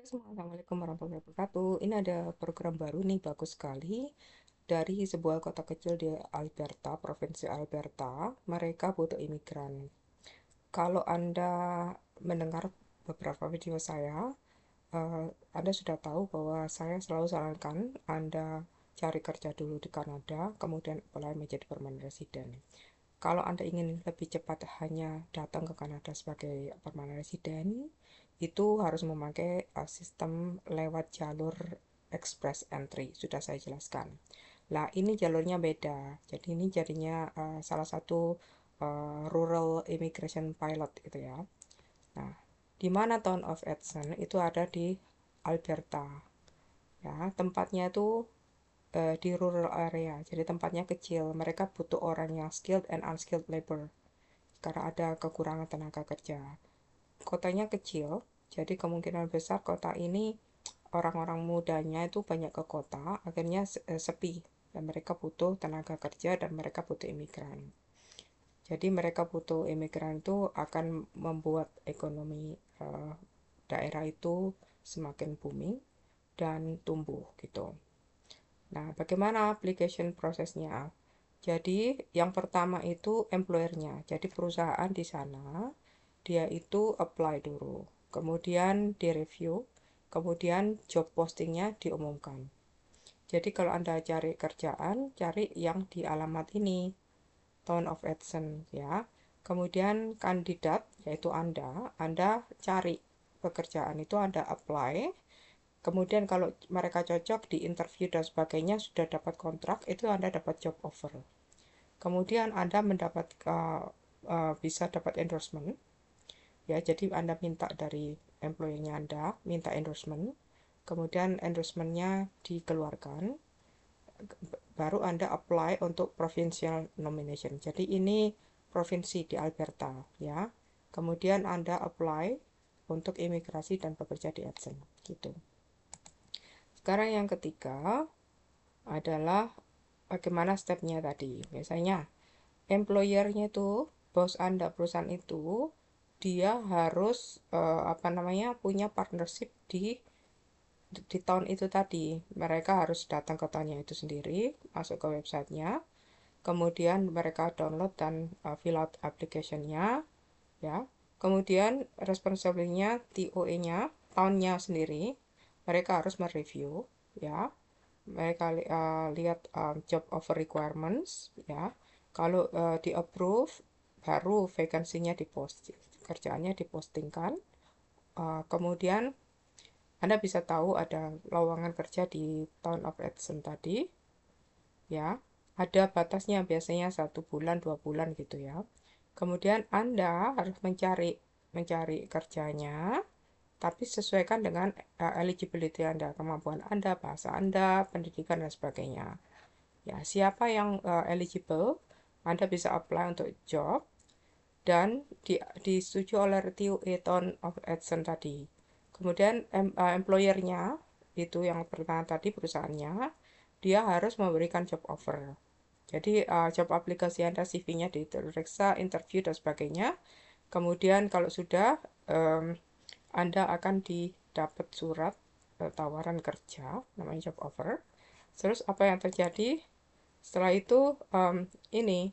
Assalamualaikum warahmatullahi wabarakatuh. Ini ada program baru nih, bagus sekali. Dari sebuah kota kecil di Alberta, Provinsi Alberta, mereka butuh imigran. Kalau Anda mendengar beberapa video saya, Anda sudah tahu bahwa saya selalu sarankan Anda cari kerja dulu di Kanada, kemudian apply menjadi permanent resident. Kalau Anda ingin lebih cepat hanya datang ke Kanada sebagai permanent resident, itu harus memakai sistem lewat jalur express entry. Sudah saya jelaskan. Nah, ini jalurnya beda. Jadi ini jadinya salah satu rural immigration pilot itu ya. Nah, di mana Town of Edson itu ada di Alberta. Ya, tempatnya itu di rural area. Jadi tempatnya kecil. Mereka butuh orang yang skilled and unskilled labor karena ada kekurangan tenaga kerja. Kotanya kecil, jadi kemungkinan besar kota ini orang-orang mudanya itu banyak ke kota, akhirnya sepi dan mereka butuh tenaga kerja dan mereka butuh imigran. Jadi mereka butuh imigran itu akan membuat ekonomi daerah itu semakin booming dan tumbuh gitu. Nah, bagaimana application prosesnya? Jadi, yang pertama itu employer-nya. Jadi, perusahaan di sana, dia itu apply dulu. Kemudian direview, kemudian job postingnya diumumkan. Jadi, kalau Anda cari kerjaan, cari yang di alamat ini, Town of Edson, ya. Kemudian kandidat, yaitu Anda cari pekerjaan itu, Anda apply. Kemudian kalau mereka cocok di interview dan sebagainya, sudah dapat kontrak, itu Anda dapat job offer. Kemudian Anda mendapat bisa dapat endorsement, ya. Jadi Anda minta dari employer-nya Anda minta endorsement, kemudian endorsementnya dikeluarkan, baru Anda apply untuk provincial nomination. Jadi ini provinsi di Alberta, ya. Kemudian Anda apply untuk imigrasi dan bekerja di Edson, gitu. Sekarang yang ketiga adalah bagaimana stepnya tadi. Biasanya employer-nya itu, bos Anda, perusahaan itu, dia harus punya partnership di tahun itu tadi. Mereka harus datang ke tahunnya itu sendiri, masuk ke websitenya, kemudian mereka download dan fill out application-nya, ya. Kemudian responsibility-nya, TOE-nya, tahunnya sendiri, mereka harus mereview, ya. Mereka lihat job offer requirements, ya. Kalau di approve, baru vacancy-nya dipost, kerjaannya dipostingkan. Kemudian Anda bisa tahu ada lowongan kerja di Town of Edson tadi, ya. Ada batasnya, biasanya 1 bulan 2 bulan gitu ya. Kemudian Anda harus mencari kerjanya, tapi sesuaikan dengan eligibility Anda, kemampuan Anda, bahasa Anda, pendidikan dan sebagainya. Ya, siapa yang eligible, Anda bisa apply untuk job dan disetujui oleh TOE Town of Edson tadi. Kemudian employer-nya itu yang pertama tadi, perusahaannya, dia harus memberikan job offer. Jadi job aplikasi Anda, CV-nya diperiksa, interview dan sebagainya. Kemudian kalau sudah Anda akan didapat surat tawaran kerja, namanya job offer. Terus apa yang terjadi? Setelah itu ini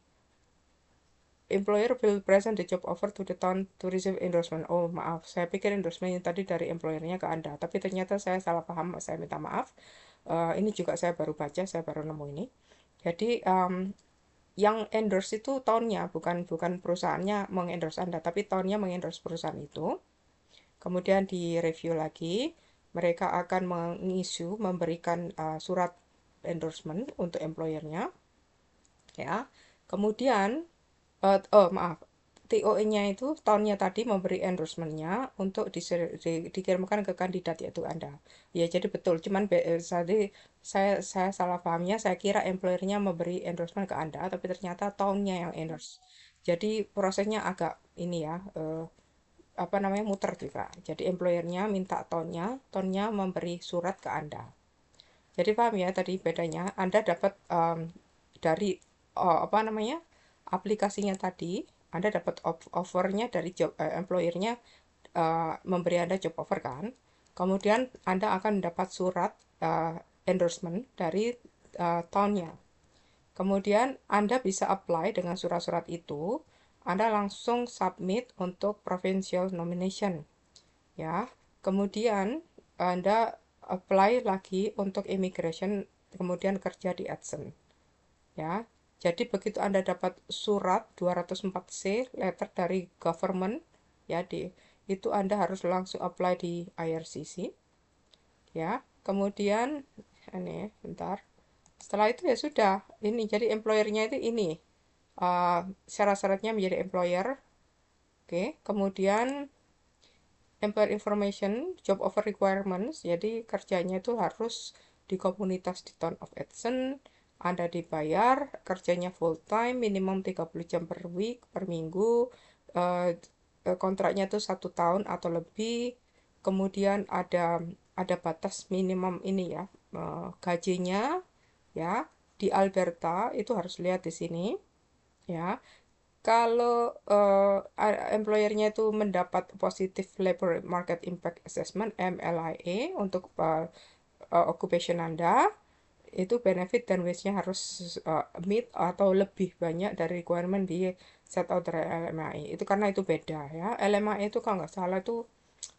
employer will present the job offer to the town to receive endorsement. Oh, maaf, saya pikir endorsement yang tadi dari employernya ke Anda, tapi ternyata saya salah paham, saya minta maaf. Ini juga saya baru baca, saya baru nemu ini. Jadi yang endorse itu tahunnya, bukan perusahaannya mengendorse Anda, tapi tahunnya mengendorse perusahaan itu. Kemudian di review lagi, mereka akan memberikan surat endorsement untuk employernya, ya. Kemudian maaf, TOE-nya itu tahunnya tadi memberi endorsement-nya untuk dikirimkan ke kandidat, yaitu Anda. Ya, jadi betul, cuman tadi saya salah pahamnya, saya kira employer-nya memberi endorsement ke Anda, tapi ternyata tahunnya yang endorse. Jadi prosesnya agak ini ya, muter juga. Jadi employer-nya minta tahunnya memberi surat ke Anda. Jadi paham ya tadi bedanya? Anda dapat dari aplikasinya tadi, Anda dapat offernya dari job employer-nya memberi Anda job offer kan. Kemudian Anda akan mendapat surat endorsement dari townnya. Kemudian Anda bisa apply dengan surat-surat itu. Anda langsung submit untuk provincial nomination, ya. Kemudian Anda apply lagi untuk immigration, kemudian kerja di AdSense, ya. Jadi begitu Anda dapat surat 204C letter dari government, ya, itu Anda harus langsung apply di IRCC, ya. Kemudian ini bentar. Setelah itu ya sudah. Ini jadi employernya itu ini. Syarat-syaratnya menjadi employer. Oke, kemudian employer information, job offer requirements. Jadi kerjanya itu harus di komunitas di Town of Edson. Anda dibayar, kerjanya full time, minimum 30 jam per week, per minggu. Eh, kontraknya itu 1 tahun atau lebih. Kemudian ada batas minimum ini ya, gajinya, ya. Di Alberta itu harus lihat di sini, ya. Kalau employernya itu mendapat positive labor market impact assessment (MLIA) untuk occupation Anda, itu benefit dan wage-nya harus meet atau lebih banyak dari requirement di set out dari LMAI. Itu karena itu beda, ya. LMAI itu kalau nggak salah itu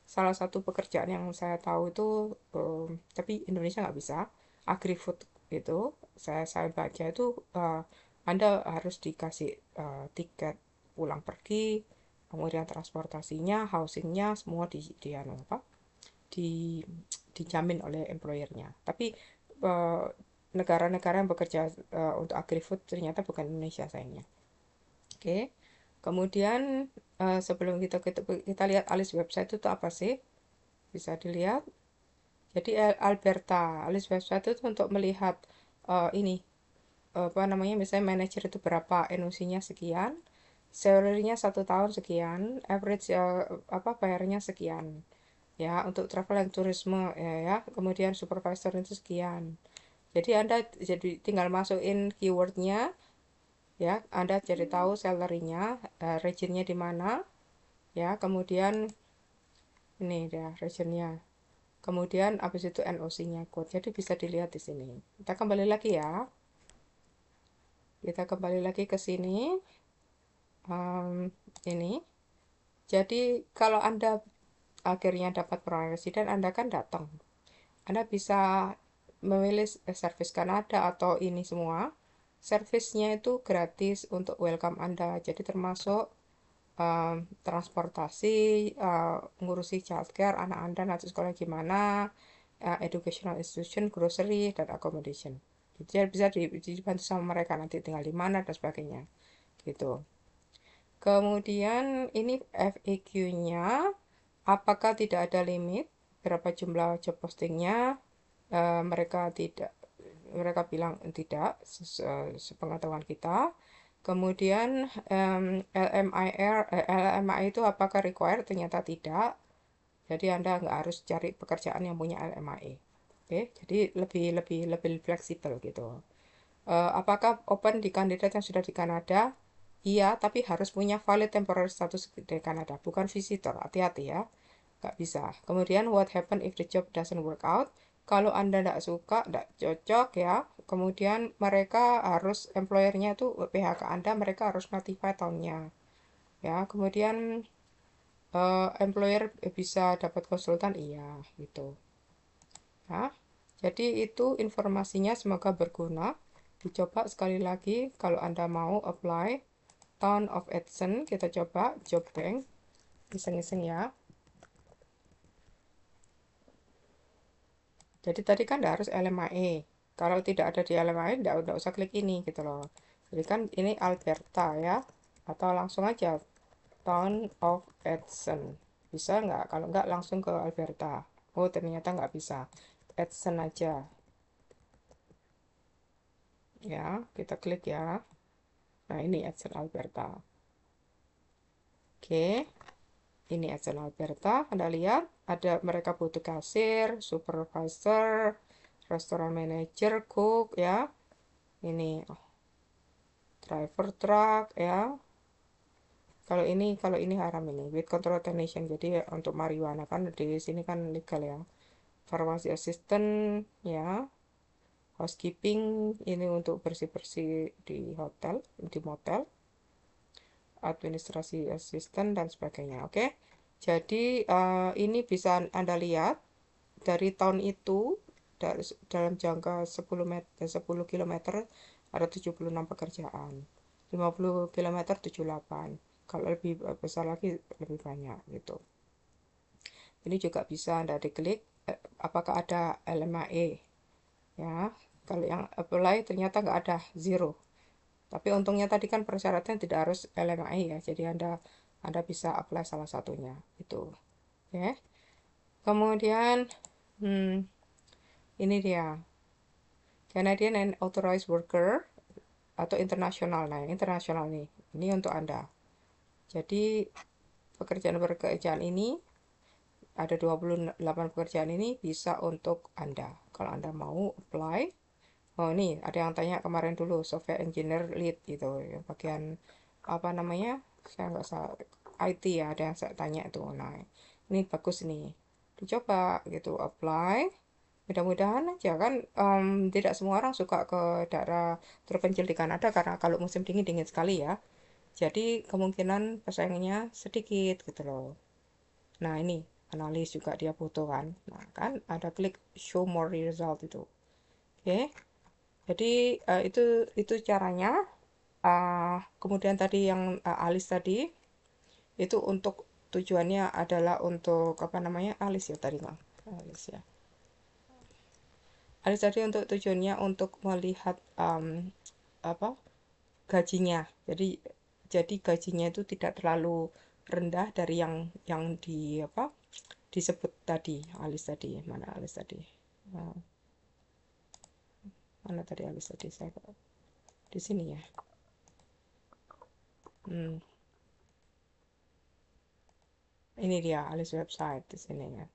salah satu pekerjaan yang saya tahu itu, tapi Indonesia nggak bisa, agri-food itu. Saya baca itu Anda harus dikasih tiket pulang pergi, kemudian transportasinya, housingnya, semua di anu apa, di dijamin oleh employernya. Tapi eh, negara-negara yang bekerja untuk agri-food ternyata bukan Indonesia sayangnya. Oke. Kemudian sebelum kita lihat alis website itu apa sih? Bisa dilihat. Jadi Alberta, alis website itu untuk melihat ini apa namanya, misalnya manajer itu berapa, NOC-nya sekian, salary-nya 1 tahun sekian, average apa bayarnya sekian, ya. Untuk travel and tourism, ya, kemudian supervisor itu sekian. Jadi Anda jadi tinggal masukin keywordnya, ya. Anda jadi tahu salary-nya, region-nya di mana, ya. Kemudian ini ya region-nya. Kemudian habis itu NOC-nya code. Jadi bisa dilihat di sini. Kita kembali lagi ya. Kita kembali lagi ke sini. Ini. Jadi kalau Anda akhirnya dapat permanent resident, Anda kan datang. Anda bisa memilih service Kanada atau ini semua. Servisnya itu gratis untuk welcome Anda. Jadi termasuk transportasi, ngurusi childcare anak Anda nanti sekolah gimana, educational institution, grocery, dan accommodation. Jadi bisa dibantu sama mereka nanti tinggal di mana dan sebagainya. Gitu. Kemudian ini FAQ-nya, apakah tidak ada limit berapa jumlah job postingnya? Mereka bilang tidak, sepengetahuan kita. Kemudian LMI itu apakah required? Ternyata tidak. Jadi Anda nggak harus cari pekerjaan yang punya LMI. Oke, jadi lebih fleksibel gitu. Apakah open di kandidat yang sudah di Kanada? Iya, tapi harus punya valid temporary status di Kanada, bukan visitor. Hati-hati ya, nggak bisa. Kemudian what happen if the job doesn't work out? Kalau Anda nggak suka, nggak cocok, ya, kemudian mereka harus, employernya itu PHK Anda, mereka harus notify tahunnya, ya. Kemudian employer bisa dapat konsultan, iya, gitu. Ya, jadi itu informasinya, semoga berguna. Dicoba sekali lagi kalau Anda mau apply Town of Edson, kita coba job bank, iseng-iseng ya. Jadi tadi kan tidak harus LMAE. Kalau tidak ada di LMAE, tidak usah klik ini gitu loh. Jadi kan ini Alberta ya, atau langsung aja Town of Edson. Bisa nggak? Kalau nggak langsung ke Alberta. Oh ternyata nggak bisa. Edson aja. Ya, kita klik ya. Nah ini Edson Alberta. Oke, ini Edson Alberta. Anda lihat ada mereka butuh kasir, supervisor, restoran manager, cook ya. Ini driver truck ya. Kalau ini haram ini, with control technician. Jadi untuk marijuana kan di sini kan legal ya. Pharmacy assistant ya, housekeeping ini untuk bersih-bersih di hotel, di motel, administrasi assistant dan sebagainya. Oke. Jadi ini bisa Anda lihat dari tahun itu dalam jangka 10 kilometer ada 76 pekerjaan. 50 kilometer 78. Kalau lebih besar lagi lebih banyak gitu. Ini juga bisa Anda diklik apakah ada LMAE ya. Kalau yang apply ternyata nggak ada, zero. Tapi untungnya tadi kan persyaratan tidak harus LMAE ya. Jadi Anda bisa apply salah satunya itu. Ya. Kemudian ini dia Canadian and Authorized Worker atau internasional. Nah, internasional nih. Ini untuk Anda. Jadi pekerjaan-pekerjaan ini ada 28 pekerjaan ini bisa untuk Anda. Kalau Anda mau apply, oh ini ada yang tanya kemarin dulu, software engineer lead gitu, bagian apa namanya? Saya nggak salah, IT ya, ada yang saya tanya itu. Nah, ini bagus nih. Dicoba gitu, apply. Mudah-mudahan aja kan tidak semua orang suka ke daerah terpencil di Kanada karena kalau musim dingin dingin sekali ya. Jadi kemungkinan pesaingnya sedikit gitu loh. Nah, ini analis juga dia butuh kan. Nah, kan ada klik show more result itu. Oke. Jadi itu caranya. Kemudian tadi yang alis tadi itu untuk tujuannya adalah untuk apa namanya? Alis ya tadi Bang. Alis ya. Alis tadi untuk tujuannya untuk melihat apa? Gajinya. Jadi gajinya itu tidak terlalu rendah dari yang di apa? Disebut tadi, alis tadi. Mana alis tadi? Nah, mana tadi alis tadi? Saya di sini ya. Hmm, ini dia alis website di sini ya.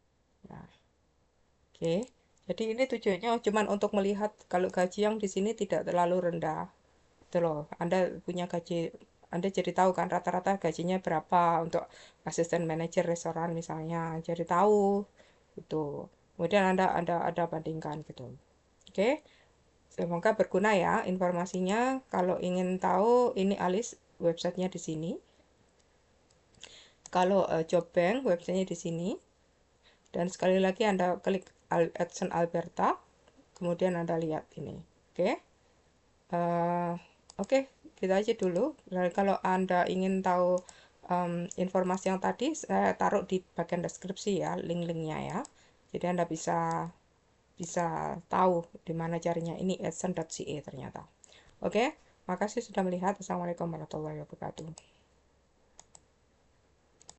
Nah, oke. Jadi ini tujuannya cuma untuk melihat kalau gaji yang di sini tidak terlalu rendah. Itu loh. Anda punya gaji, Anda jadi tahu kan rata-rata gajinya berapa untuk asisten manajer restoran misalnya. Jadi tahu itu. Kemudian Anda bandingkan gitu. Oke. Semoga berguna ya informasinya. Kalau ingin tahu ini alis websitenya di sini. Kalau job bank websitenya di sini. Dan sekali lagi Anda klik Edson Alberta, kemudian Anda lihat ini. Oke. Oke, kita aja dulu. Dan kalau Anda ingin tahu informasi yang tadi, saya taruh di bagian deskripsi ya, link-linknya ya. Jadi Anda bisa tahu di mana carinya. Ini edson.ca ternyata. Oke, makasih sudah melihat. Assalamualaikum warahmatullahi wabarakatuh.